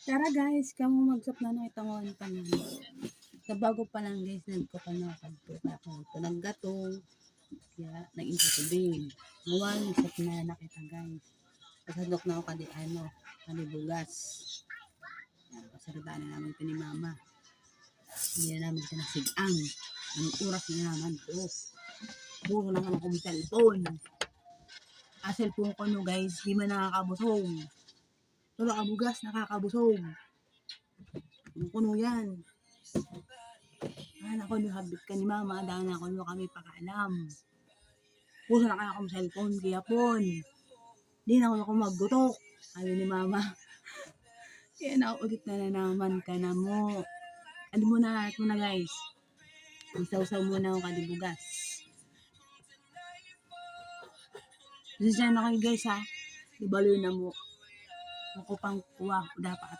Tara guys, kamo magsap na no itangon pa na. Sa bago pa lang guys, nagkapano kadto ako. Naggatong kaya nag-insa tubig. Muwan isap na nakita guys. Pasadok na ako kadi ano, kadi bugas. Pasalitaan na namin ito ni mama. Hindi na namin ito nasigang. Anong oras na naman to. Puro na naman akong cellphone. Cellphone ko no guys, di man nakakabusog. Wala ka bugas, nakakabusog. Ano kuno yan? Dahil ako habit ka ni mama, dahil ako kami pakaalam. Puso na kaya akong cellphone, kaya pon. Di na ako magbutok. Sabi ni mama. Kaya naulit na naman ka na mo. Ano mo na, ito na guys. Isaw-saw muna ako kadibugas. Kasi siya na kayo guys ha. Ibaloy na mo. Ako pang kuha, dapat